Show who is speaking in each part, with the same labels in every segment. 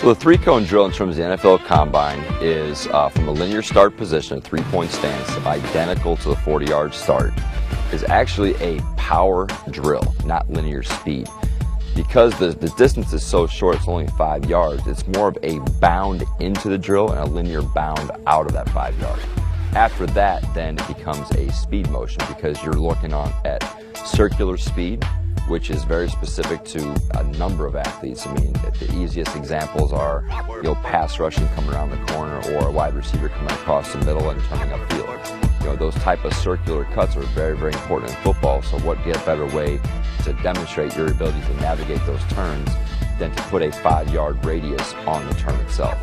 Speaker 1: So the three-cone drill in terms of the NFL Combine is from a linear start position, a three-point stance, identical to the 40-yard start, is actually a power drill, not linear speed. Because the distance is so short, it's only 5 yards, it's more of a bound into the drill and a linear bound out of that 5 yard. After that, then it becomes a speed motion because you're looking at circular speed, which is very specific to a number of athletes. I mean, the easiest examples are, pass rushing coming around the corner or a wide receiver coming across the middle and turning upfield. Those type of circular cuts are very, very important in football. So what better way to demonstrate your ability to navigate those turns than to put a 5 yard radius on the turn itself.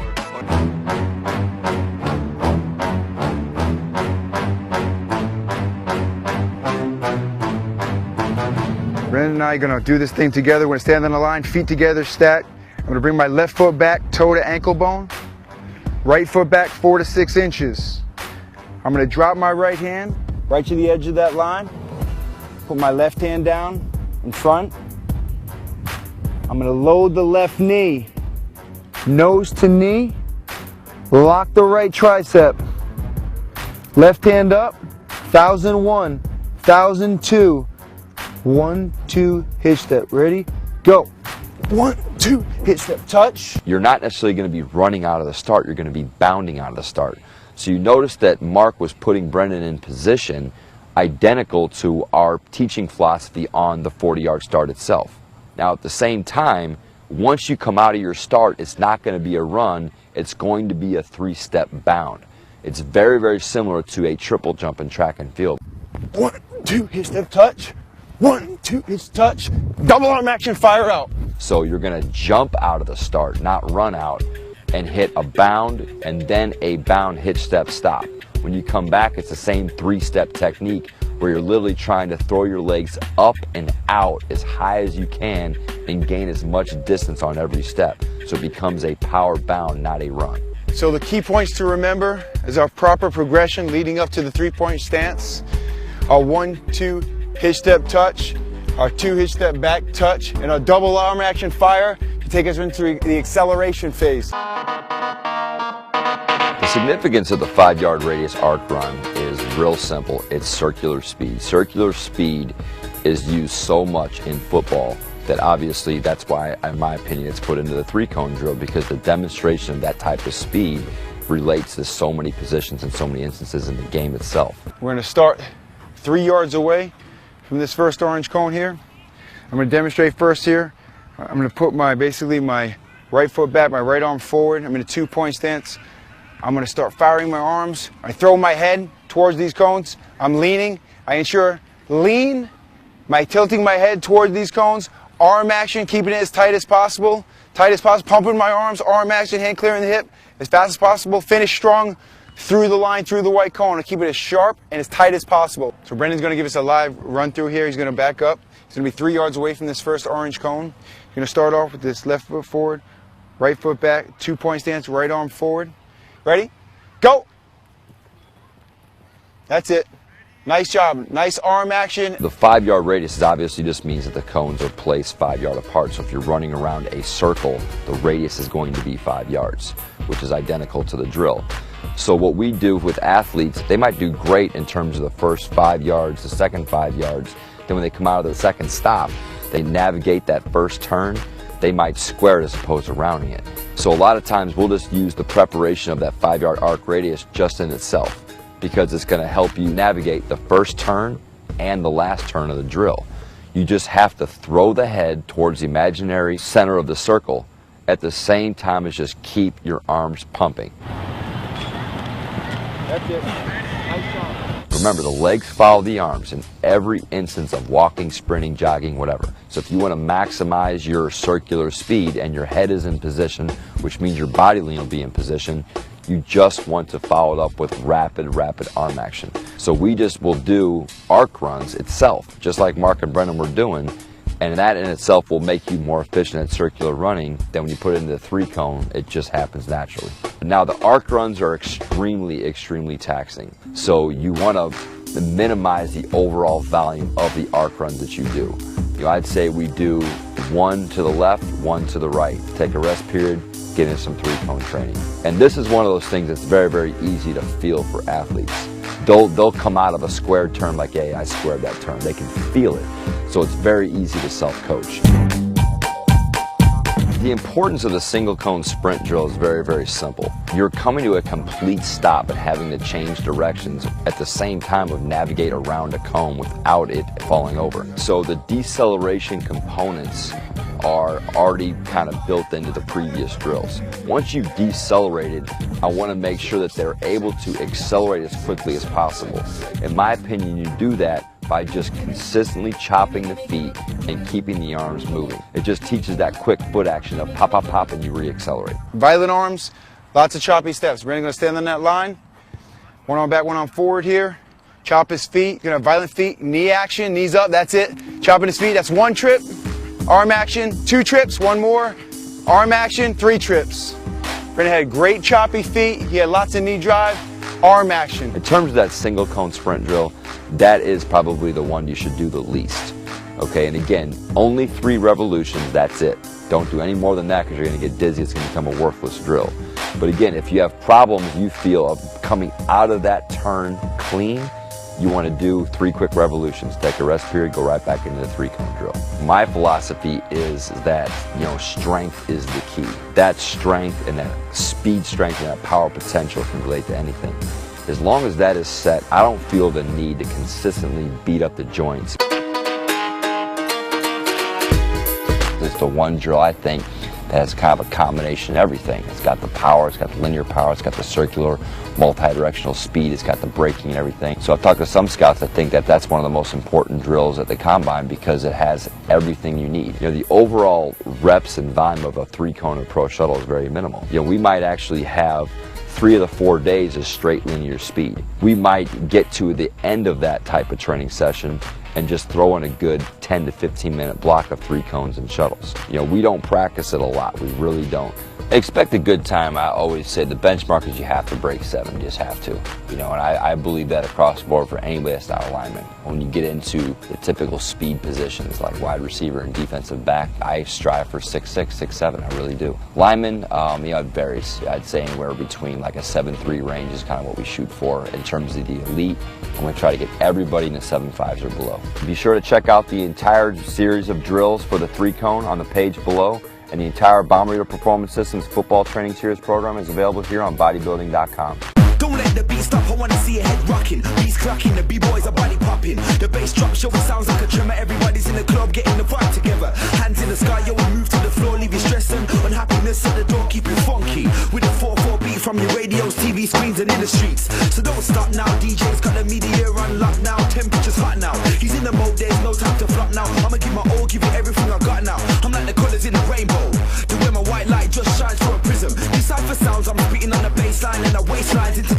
Speaker 2: Brandon and I are going to do this thing together. We're going to stand on the line, feet together, stacked. I'm going to bring my left foot back, toe to ankle bone. Right foot back 4 to 6 inches. I'm going to drop my right hand right to the edge of that line. Put my left hand down in front. I'm going to load the left knee, nose to knee. Lock the right tricep. Left hand up, 1001, 1002. 1, 2, hitch step. Ready? Go. 1, 2, hitch step. Touch.
Speaker 1: You're not necessarily going to be running out of the start. You're going to be bounding out of the start. So you notice that Mark was putting Brendan in position identical to our teaching philosophy on the 40-yard start itself. Now at the same time, once you come out of your start, it's not going to be a run. It's going to be a 3-step bound. It's very, very similar to a triple jump in track and field.
Speaker 2: 1, 2, hitch step. Touch. 1, 2, hitch, touch, double arm action, fire out.
Speaker 1: So you're going to jump out of the start, not run out, and hit a bound and then a bound hitch step stop. When you come back, it's the same 3-step technique where you're literally trying to throw your legs up and out as high as you can and gain as much distance on every step. So it becomes a power bound, not a run.
Speaker 2: So the key points to remember is our proper progression leading up to the 3-point stance. Our 1, 2, hitch step touch, our 2 hitch step back touch, and our double arm action fire to take us into the acceleration phase.
Speaker 1: The significance of the 5 yard radius arc run is real simple. It's circular speed. Circular speed is used so much in football that obviously that's why, in my opinion, it's put into the 3-cone drill, because the demonstration of that type of speed relates to so many positions and so many instances in the game itself.
Speaker 2: We're going to start 3 yards away from this first orange cone here. I'm going to demonstrate first here. I'm going to put basically my right foot back, my right arm forward. I'm in a 2-point stance. I'm going to start firing my arms. I throw my head towards these cones. I'm leaning. I ensure lean, tilting my head towards these cones. Arm action, keeping it as tight as possible. Pumping my arms, arm action, hand clearing the hip as fast as possible. Finish strong through the line, through the white cone. Keep it as sharp and as tight as possible. So Brendan's going to give us a live run through here. He's going to back up. He's going to be 3 yards away from this first orange cone. He's going to start off with this left foot forward, right foot back, 2-point stance, right arm forward. Ready? Go! That's it. Nice job. Nice arm action.
Speaker 1: The 5 yard radius obviously just means that the cones are placed 5 yards apart. So if you're running around a circle, the radius is going to be 5 yards, which is identical to the drill. So what we do with athletes, they might do great in terms of the first 5 yards, the second 5 yards. Then when they come out of the second stop, they navigate that first turn, they might square it as opposed to rounding it. So a lot of times we'll just use the preparation of that 5 yard arc radius just in itself, because it's going to help you navigate the first turn and the last turn of the drill. You just have to throw the head towards the imaginary center of the circle at the same time as just keep your arms pumping.
Speaker 2: That's it. Nice job.
Speaker 1: Remember, the legs follow the arms in every instance of walking, sprinting, jogging, whatever. So if you want to maximize your circular speed and your head is in position, which means your body lean will be in position, you just want to follow it up with rapid arm action. So we just will do arc runs itself, just like Mark and Brendan were doing, and that in itself will make you more efficient at circular running. Then when you put it into the 3-cone, it just happens naturally. Now the arc runs are extremely taxing. So you want to minimize the overall volume of the arc runs that you do. I'd say we do 1 to the left, 1 to the right. Take a rest period, get into some three-cone training. And this is one of those things that's very, very easy to feel for athletes. They'll come out of a squared turn like, hey, I squared that turn. They can feel it. So it's very easy to self-coach. The importance of the single cone sprint drill is very, very simple. You're coming to a complete stop and having to change directions at the same time of navigate around a cone without it falling over. So the deceleration components are already kind of built into the previous drills. Once you've decelerated, I want to make sure that they're able to accelerate as quickly as possible. In my opinion, you do that by just consistently chopping the feet and keeping the arms moving. It just teaches that quick foot action of pop, pop, pop, and you re-accelerate.
Speaker 2: Violent arms, lots of choppy steps. Brandon's gonna stand on that line. One arm back, one arm forward here. Chop his feet, gonna have violent feet, knee action, knees up, that's it. Chopping his feet, that's 1 trip. Arm action, 2 trips, 1 more. Arm action, 3 trips. Brandon had great choppy feet, he had lots of knee drive. Arm action.
Speaker 1: In terms of that single cone sprint drill, that is probably the one you should do the least. Okay, and again, only 3 revolutions, that's it. Don't do any more than that because you're going to get dizzy. It's going to become a worthless drill. But again, if you have problems you feel of coming out of that turn clean, you want to do 3 quick revolutions. Take a rest period, go right back into the 3-cone drill. My philosophy is that, strength is the key. That strength and that speed strength and that power potential can relate to anything. As long as that is set, I don't feel the need to consistently beat up the joints. It's the one drill, I think, that has kind of a combination of everything. It's got the power, it's got the linear power, it's got the circular, multi-directional speed, it's got the braking and everything. So I've talked to some scouts that think that that's one of the most important drills at the combine because it has everything you need. The overall reps and volume of a 3-cone or pro shuttle is very minimal. We might actually have 3 of the 4 days is straight linear speed. We might get to the end of that type of training session and just throw in a good 10 to 15 minute block of 3 cones and shuttles. We don't practice it a lot, we really don't. Expect a good time. I always say the benchmark is you have to break 7, you just have to. And I believe that across the board for anybody that's not a lineman. When you get into the typical speed positions like wide receiver and defensive back, I strive for 6'6", 6'7", I really do. Linemen, it varies. I'd say anywhere between like a 7'3" range is kind of what we shoot for in terms of the elite. I'm going to try to get everybody in the 7'5s or below. Be sure to check out the entire series of drills for the 3-cone on the page below. And the entire Bomber Eater Performance Systems Football Training Series program is available here on bodybuilding.com.
Speaker 3: Don't let the beat stop, I wanna see your head rocking. Beats cracking, the b-boys are body popping. The bass drop show, it sounds like a tremor. Everybody's in the club getting the vibe together. Hands in the sky, yo, we move to the floor, leave you stressing. Unhappiness at the door, keep it funky. With a 4/4 beat from your radios, TV screens and in the streets. So don't stop now, DJ's got the media on lock now. Temperature's hot now, he's in the mode, there's no time to flop now. I'ma give my all, give you everything I got now. I'm like the colours in the rainbow, the way my white light just shines through a prism. These cypher sounds, I'm spitting on the bass line and the waist lines into